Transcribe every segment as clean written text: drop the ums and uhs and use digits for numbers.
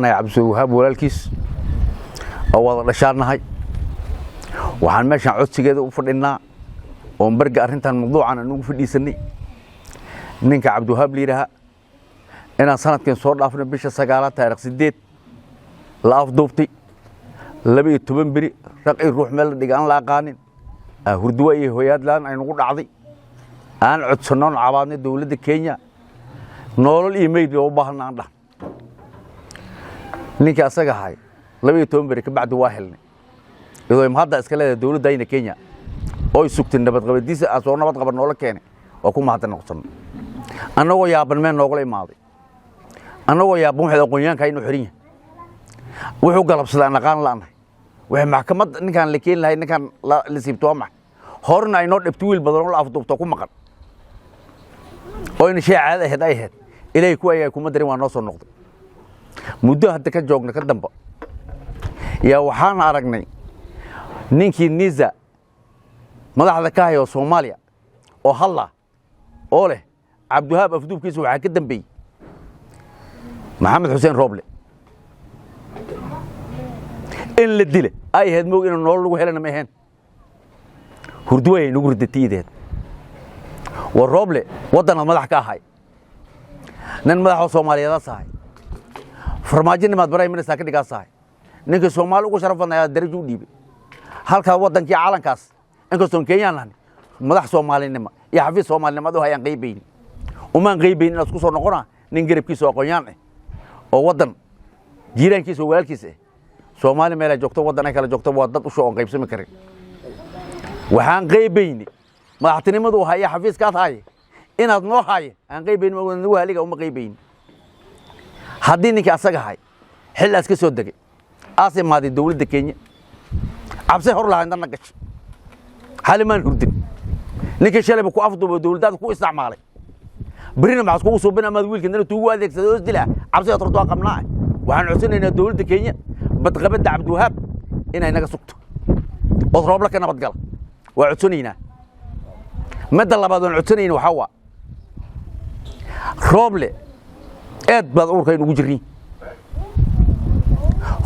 waxaan cabdulwahaab walaalkiis oo wada dhashaanahay waxaan meeshan codsigeeda u fadhinaa oo barga arrintan mawduucan aan ugu fadhiisanay ninka cabdulwahaab liiraha inaan sanadkan soo dhaafno bisha 9 taariikh 8 la afduubtay 12 biri raqay ruux meel dhigaan la aqaanin hurduwa iyo hooyadlaan ay nagu dhacday aan codsano cabaadna dawladda Kenya nolol email oo baahnaan dhah ninka asaga hay 12 biri ka bacdi waa helnay iyadoo mahadda iska leedahay dawladda Kenya oo sugtay nabad qabadiisa asoo nabad qaban nolol keenay oo ku mahadsan noqon anagoo yaaban meel nooga imaaday anagoo yaaban waxa aqoonyaanka inuu xirin wuxuu galabsaday naqaan laanahay waxa maxkamad ninkan la keen lahayd ninkan la siibto ma horna ay noo dhibto wiil badan oo la afduubto ku maqan oo in shay caad ah ay ilay ku ay kuma darin waa noo soo noqday muddo hadda ka joogna ka damba yaa waxaan aragnay ninkii Niza madaxda ka hayo Soomaaliya oo halla oo leh cabdulwahaab afduubkiisa waxa ka dambeeyay maxamed xuseen rooble in la dile ay had moog in nolol lagu helana ma ahayn hurduway nagu ridatiideed war rooble wadana madax ka ahay nan madaxa Soomaaliyeed sahay farmaajo nimaad baray minista ka dhigaasahay ninka Soomaali ugu sharafanayaa darajo u dhiibay halka wadankii caalankaas inkastoo Kenyaan madax Soomaalinimo iyo xafiis Soomaalinimo oo hayaan qeybayn uma qeybayn in isku soo noqona nin garabkiisa aqoonyaan oo wadan jiiraankiisa walaalkiisa Soomaali meel ay joogto wadan ay kala joogto waa dad u soo qaybsami karin waxaan qeybayn madaxtinimadu haya xafiiska tahay inaad noo haye aan qeybayn ma wadana waliga uma qeybayn haddii ninka asaga hay xilaas ka soo dagay aasimaadi dawladda Kenya abse hor lahayn dana gash haliman hurdin ninka shalay ku afduubo dawladda ku isticmaalay برينا مع سكوب صوبنا ما ذويل كنا توجو هذيك سدوس دلها عبسي ترتوا قمناع وحن عسنا إن الدولة كينيا بتغبد عبدالوهاب هنا سكت أضرب لك أنا بتقال وعسنينا مدى الله بدون عسنين وحوا روبلي إد بدور كين وجري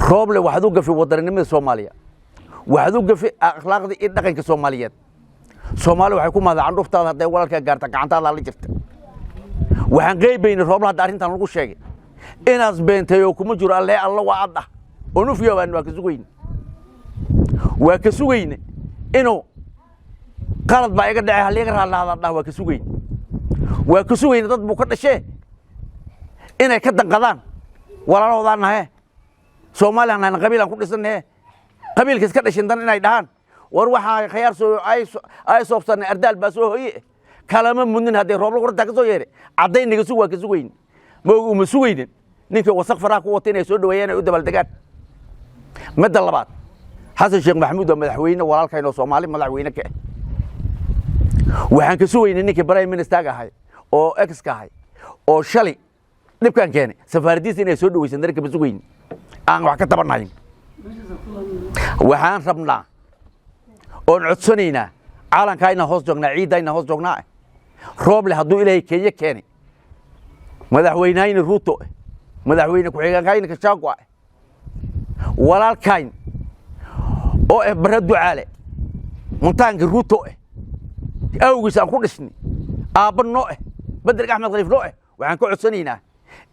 روبلي وحدوق في وطن من الصومالية وحدوق في أخلاق دي إدنا كين كصوماليات صومالي وحكومة هذا عنده فتاة هذا ولا كجارتك عن تلا اللي شفته waxaan qeybayn roobla daarintan lagu sheegay inaas beentayo kuma jiro alle alla waa adda oo fiyo baan waa ka sugayn inuu qalad ba iga dhacay hal iga raalaada waa ka sugayn dad buu ka dhashay inay ka danqadaan walaaloodaanahay Soomaaliland aan qabiilan ku dhisanahay qabiilka iska dhashin dan inay dhahan war waxa khiyaar soo ay soofsan ardaal baa soo hooyay كلام منن هذا روبل قرط تكسو يري عدين نجسوا كسوين ما مسوين نيك وثق فراق وطين يسود ويانا قدام الدجال مدى اللبات حسن الشيخ محمود مدحوينا ولا كانوا صومالي مدحوينا كه وحن كسوين نيك برايم من استاجا هاي أو إكس كهاي أو شلي نبكان كاني سفارديس إنه يسود ويسندرك بسوين أنا وحكت تبرناين وحن ربنا أو عطسنينا عالم كاينا هوس جوجنا عيد داينا هوس جوجنا روبل هدو إلهي كينيا كيني مدحوينين الروتو مدحوين كوحيغان كاين كشاقوا ولا الكاين أو بردو عالي منتانك الروتو أوغي سان كودسني آبن نوئه بدرك أحمد غريف نوئه وعن كوعد سنينة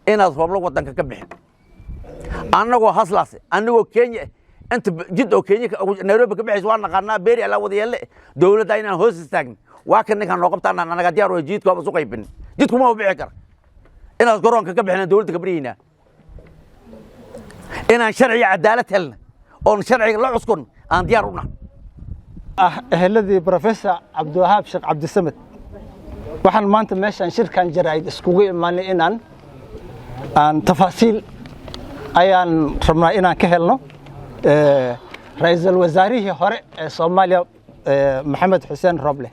إنا صوبلو ودنك كبحين أناقو حصلاسي أناقو كينيا أنت جد كينيا نيروبي كبحيس وانا قرنا بيري على وضي يلي دولة داينا هوس استاقن واكن نكان نوقبتانا أنا قديار وجيدكو أبسو قيبن جيدكو ما هو بيعكر إنا أذكرون كبحنا دولة كبرينا إنا شرعي عدالة هلنا أو شرعي لا عسكن أن ديارنا الذي بروفيسور عبدالوهاب شيخ عبد السمد waxaan maanta meeshan shirkan jaraa'id iskugu imaanay inaan tafaasiil ayaan rabnaa inaan ka helno ra'iisul wasaarihii hore ee Soomaaliya maxamed xuseen roble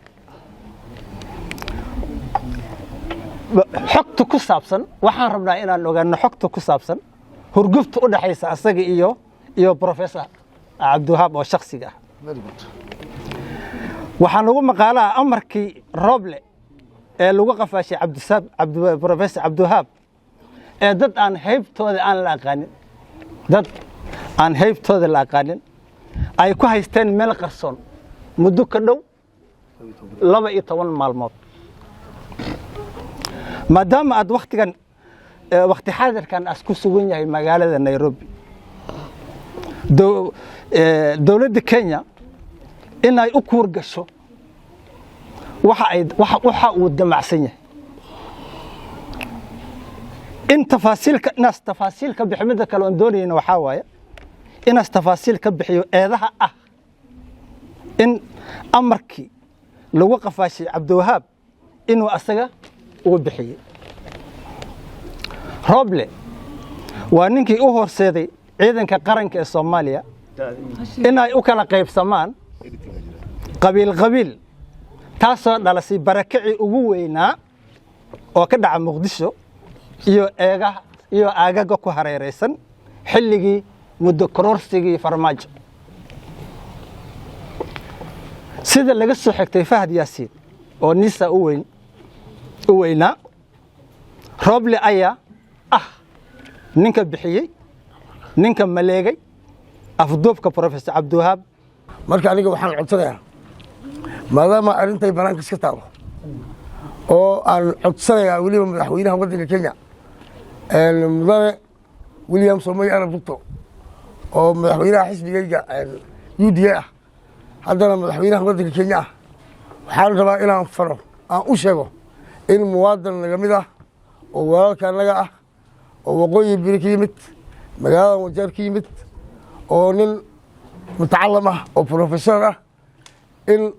xogta ku saabsan waxaan rabnaa inaan ogaano xogta ku saabsan hurgufta u dhaxaysa asaga iyo professor cabdulwahaab oo shakhsiga ah waxaan ugu maqaalaa amarkii roble ee lagu qafaashay professor cabdulwahaab ee dad aan heybtooda aan la aqaanin dad aan haybtooda la aqaanin ay ku haysteen meel qarsoon muddo ka dhow 12 maalmood maadaama aad waqti xaadirkan as ku sugan yahay magaalada Nairobi dowladda Kenya inay u kuur gasho waxa uu damacsan yahay in tafaasiilka biximada kale aan doonayna waxa waaye in tafaasiilka bixiyo eedaha in amarkii lagu qafaashay Cabdiwahaab inuu asaga uu bixiyay Roble waa ninkii u horseeday ciidanka qaranka ee Soomaaliya inay u kala qaybsamaan qabiil taasoo dhalasay barakacii ugu weynaa oo ka dhaca Muqdisho iyo aagaga ku hareeraysan xilligii muddo kororsigii Farmaajo sida laga soo xigtay Fahad Yaasiin oo nisa u weynaa Roble ayaa ninka bixiyay ninka maleegay afduubka Professor Cabdiwahaab marka aniga waxaan codsanayaa maadaama arintay banaanka iska taalo oo aan codsanayaa weliba madaxweynaha waddanka Kenya mudane William Samoei Arap Ruto oo madaxweynaha xisbigayga UDA haddana madaxweynaha waddanka Kenya waxaan rabaa inaan faro aan u sheego in muwaadin naga mid ah oo walaalka naga ah oo waqooyi bari ka yimid magaalada Wajeer ka yimid oo nin mutacallim ah oo professor ah in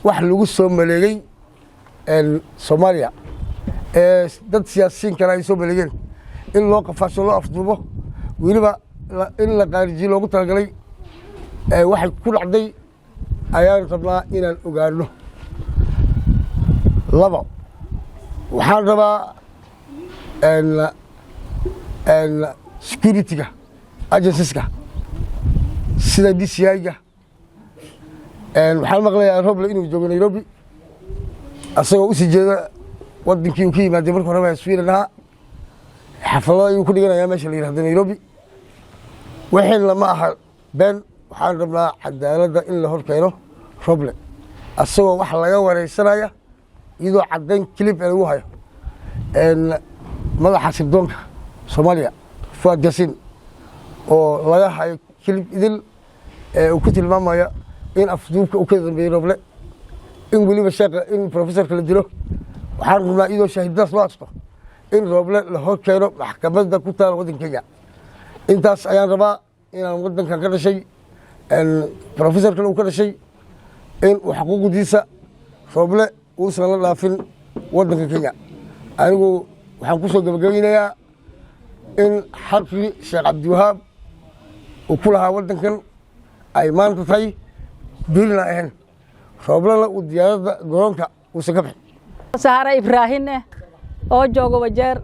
wax lagu soo maleegay Soomaaliya dad siyaasiyiin kale ay soo maleegeen in loo qafaasho loo afduubo weliba in la qaarijiyo loogu talagalay waxay ku dhacday ayaan rabnaa inaan ogaano labo waxaan rabaa security-ga agencies-ka sida DCI-ga waxaan maqlayaa Roble inuu joogo Nairobi asagoo u sii jeeda wadankii uu ka yimaaday markii hore Sweden ahaa xaflado ayuu ku dhiganayaa meesha la yiraahdo Nairobi waxaan lama aha been waxaan rabnaa cadaaladda in la horkeeno Roble asagoo wax laga wareysanaya iyadoo caddayn clip lagu hayo madaxa sirdoonka Soomaaliya Fahad Yaasiin oo laga hayo clip idil uu ku tilmaamayo in afduubka uu ka dambeeyay Roble in weliba sheekha in professorka la dilo waxaan rabnaa iyadoo shaahidaas loo asto in Roble la horkeeno maxkamadda ku taal waddanka Kenya intaas ayaan rabaa inaan waddankan ka dhashay professorka uu ka dhashay in xuquuqdiisa Roble uusan la dhaafin waddanka Kenya anigu waxaan ku soo gabagabeynayaa in xaqii Sheekh Cabdiwahaab uu ku lahaa waddankan ay maanta tahay birna ahayn Roble uu diyaaradda garoonka uusan ka bixin Sahara Ibrahim oo jooga Wajeer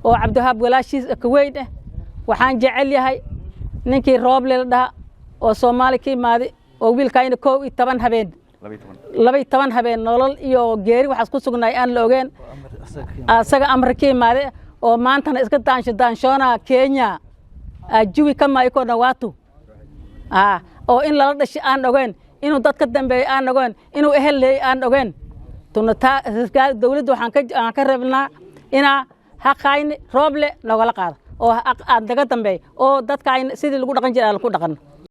oo Cabdiwahaab walaashiis ka weyn waxaan jecel yahay ninkii Roble la dhaha oo Soomaali ka yimaaday oo wiilkayna 12 habeen 12 habeen nolol iyo geeri waxaas ku sugnay aan la ogeyn asaga Amarka yimaaday oo maantana iska daanshoona Kenya ajuwi kama iko dhawaatu oo in la dhashay aan ogeyn inuu dadka dambeeyay aan ogeyn inuu ehel leey aan ogeyn tunata dawladdu waxaan ka rabnaa ina xaqayni Roble lagala qaado oo aan daga dambeey oo dadka sidii lagu dhaqan jiray lagu dhaqan